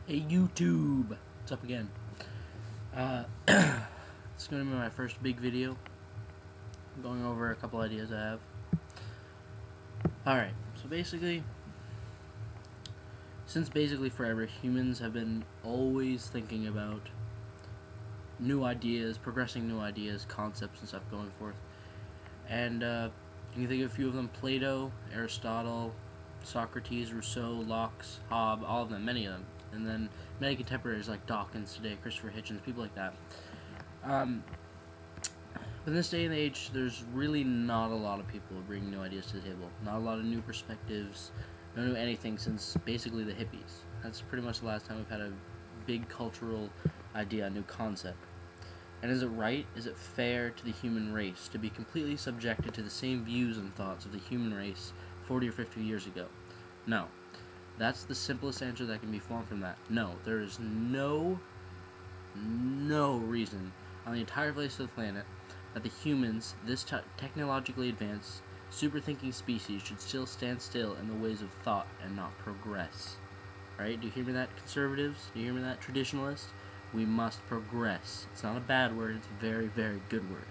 Hey YouTube! What's up again? It's going to be my first big video. I'm going over a couple ideas I have. Alright, so basically, since basically forever, humans have been always thinking about new ideas, progressing new ideas, concepts and stuff going forth. And you can think of a few of them: Plato, Aristotle, Socrates, Rousseau, Locke, Hobbes, all of them, many of them. And then many contemporaries like Dawkins today, Christopher Hitchens, people like that. But in this day and age, there's really not a lot of people bringing new ideas to the table. Not a lot of new perspectives, no new anything since basically the hippies. That's pretty much the last time we've had a big cultural idea, a new concept. And is it right, is it fair to the human race to be completely subjected to the same views and thoughts of the human race 40 or 50 years ago? No. That's the simplest answer that can be formed from that. No, there is no reason on the entire face of the planet that the humans, this technologically advanced, super-thinking species, should still stand still in the ways of thought and not progress. Right? Do you hear me, that, conservatives? Do you hear me, that, traditionalists? We must progress. It's not a bad word, it's a very, very good word.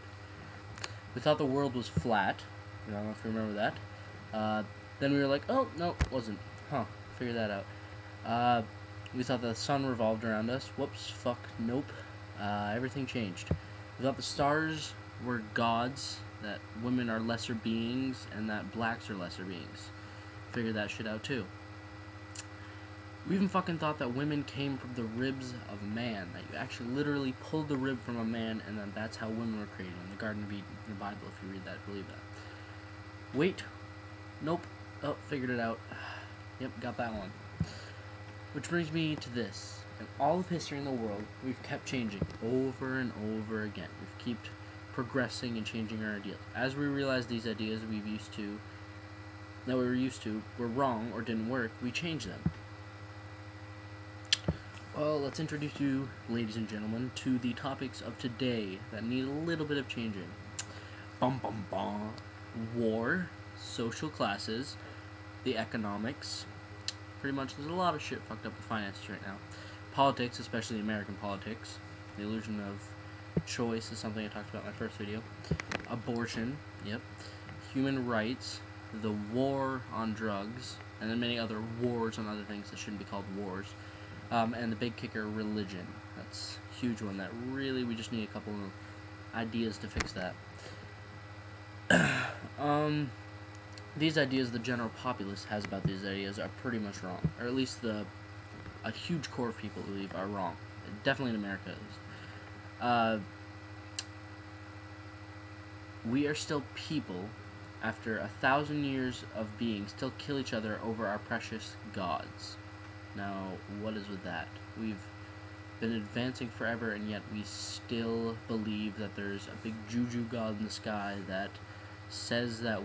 We thought the world was flat. I don't know if you remember that. Then we were like, oh, no, it wasn't. Huh. Figure that out. We thought the sun revolved around us. Whoops, fuck, nope. Everything changed. We thought the stars were gods, that women are lesser beings, and that blacks are lesser beings. Figure that shit out too. We even fucking thought that women came from the ribs of man, that you actually literally pulled the rib from a man, and then that's how women were created in the Garden of Eden, in the Bible, if you read that, believe that. Wait. Nope. Oh, figured it out. Yep, got that one. Which brings me to this. In all of history in the world, we've kept changing over and over again. We've kept progressing and changing our ideas. As we realize these ideas we were used to were wrong or didn't work, we change them. Well, let's introduce you, ladies and gentlemen, to the topics of today that need a little bit of changing. Bum bum bum. War, social classes, the economics. Pretty much, there's a lot of shit fucked up with finances right now. Politics, especially American politics. The illusion of choice is something I talked about in my first video. Abortion, yep. Human rights, the war on drugs, and then many other wars on other things that shouldn't be called wars. And the big kicker, religion. That's a huge one that really, we just need a couple of ideas to fix that. These ideas the general populace has about these ideas are pretty much wrong. Or at least a huge core of people believe are wrong. Definitely in America at least. We are still people, after 1,000 years of being, still kill each other over our precious gods. Now, what is with that? We've been advancing forever, and yet we still believe that there's a big juju god in the sky that says that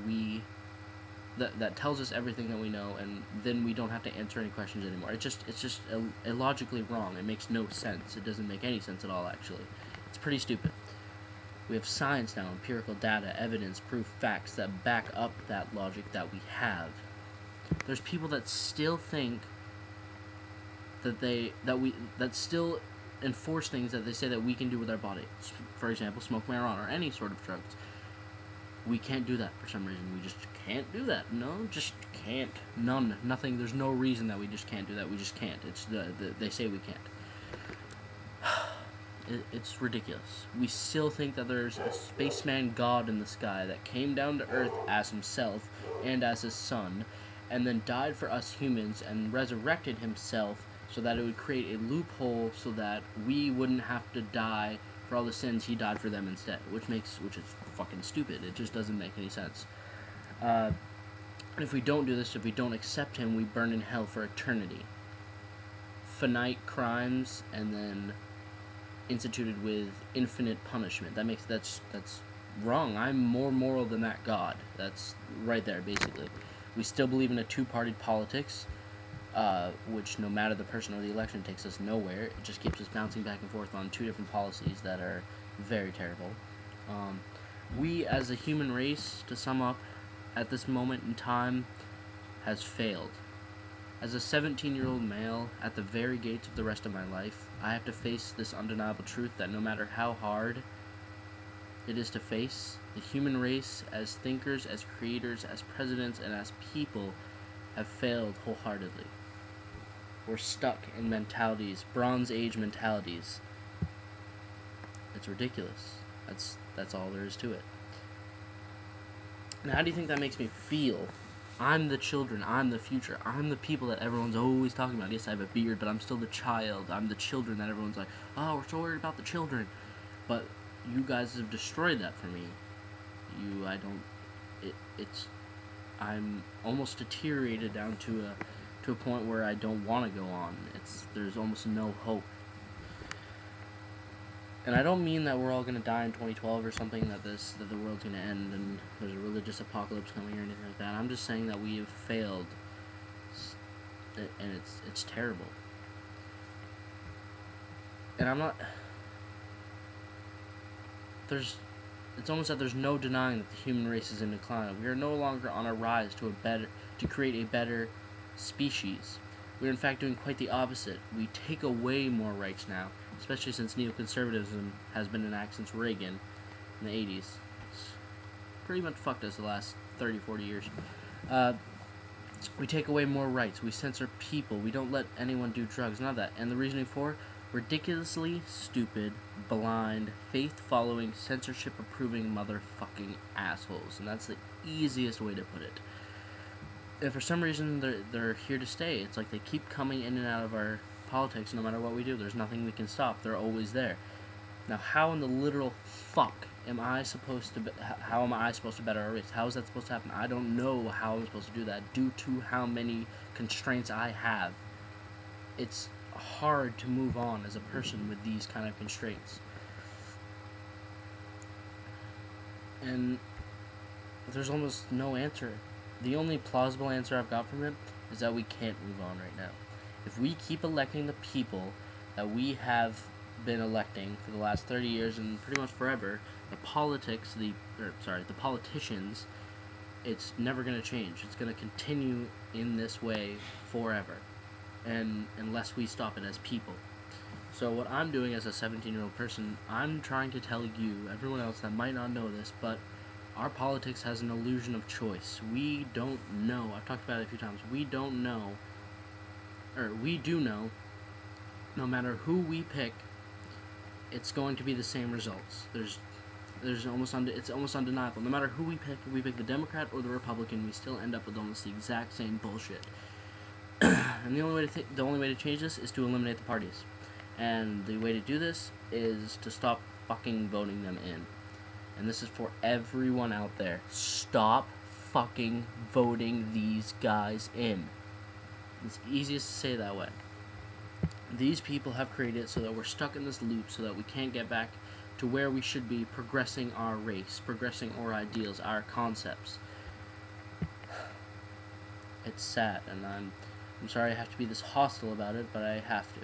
that tells us everything that we know, and then we don't have to answer any questions anymore. It's just illogically wrong. It makes no sense. It doesn't make any sense at all, actually. It's pretty stupid. We have science now, empirical data, evidence, proof, facts that back up that logic that we have. There's people that still think that still enforce things that they say that we can do with our body. For example, smoke marijuana or any sort of drugs. We can't do that for some reason. We just can't do that. No, just can't. Nothing. There's no reason that we just can't do that. We just can't. It's they say we can't. It's ridiculous. We still think that there's a spaceman god in the sky that came down to Earth as himself and as his son, and then died for us humans and resurrected himself so that it would create a loophole so that we wouldn't have to die for all the sins he died for them instead, which is fucking stupid. It just doesn't make any sense. And if we don't do this, if we don't accept him, we burn in hell for eternity. Finite crimes and then instituted with infinite punishment. That's wrong. I'm more moral than that god. That's right there, basically. We still believe in a two-party politics, which no matter the person or the election takes us nowhere. It just keeps us bouncing back and forth on two different policies that are very terrible. We as a human race, to sum up, at this moment in time, has failed. As a 17-year-old male at the very gates of the rest of my life, I have to face this undeniable truth that no matter how hard it is to face, the human race as thinkers, as creators, as presidents, and as people have failed wholeheartedly. We're stuck in mentalities, Bronze Age mentalities. It's ridiculous. That's all there is to it. And how do you think that makes me feel? I'm the children, I'm the future, I'm the people that everyone's always talking about. Yes, I have a beard, but I'm still the child. I'm the children that everyone's like, oh, we're so worried about the children. But you guys have destroyed that for me. I'm almost deteriorated down to a point where I don't want to go on. There's almost no hope. And I don't mean that we're all gonna die in 2012 or something, that the world's gonna end and there's a religious apocalypse coming or anything like that. I'm just saying that we have failed, and it's terrible. And I'm not. It's almost that there's no denying that the human race is in decline. We are no longer on a rise to create a better species. We are in fact doing quite the opposite. We take away more rights now, especially since Neo-Conservatism has been enacted since Reagan in the 80s. It's pretty much fucked us the last 30, 40 years. We take away more rights. We censor people. We don't let anyone do drugs. None of that. And the reasoning for ridiculously stupid, blind, faith-following, censorship-approving motherfucking assholes. And that's the easiest way to put it. And for some reason, they're here to stay. It's like they keep coming in and out of our politics no matter what we do. There's nothing we can stop. They're always there. Now, how in the literal fuck am I supposed to how am I supposed to better our race? How is that supposed to happen? I don't know how I'm supposed to do that due to how many constraints I have. It's hard to move on as a person with these kind of constraints. And there's almost no answer. The only plausible answer I've got from it is that we can't move on right now. If we keep electing the people that we have been electing for the last 30 years and pretty much forever, the politicians, it's never going to change. It's going to continue in this way forever, and unless we stop it as people. So what I'm doing as a 17-year-old person, I'm trying to tell you, everyone else that might not know this, but our politics has an illusion of choice. We don't know. I've talked about it a few times. We don't know, or we do know, no matter who we pick, it's going to be the same results. It's almost undeniable. No matter who we pick the Democrat or the Republican, we still end up with almost the exact same bullshit. And the only way to change this is to eliminate the parties. And the way to do this is to stop fucking voting them in. And this is for everyone out there. Stop fucking voting these guys in. It's easiest to say that way. These people have created it so that we're stuck in this loop, so that we can't get back to where we should be, progressing our race, progressing our ideals, our concepts. It's sad, and I'm sorry I have to be this hostile about it, but I have to.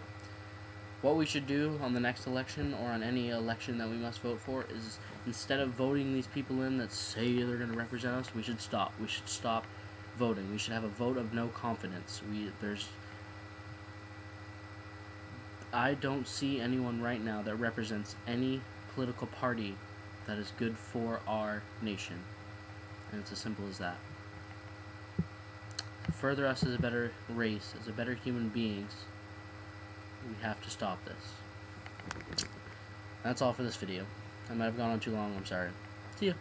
What we should do on the next election, or on any election that we must vote for, is instead of voting these people in that say they're going to represent us, we should stop. We should stop voting. We should have a vote of no confidence. I don't see anyone right now that represents any political party that is good for our nation. And it's as simple as that. To further us as a better race, as a better human beings, we have to stop this. That's all for this video. I might have gone on too long, I'm sorry. See ya.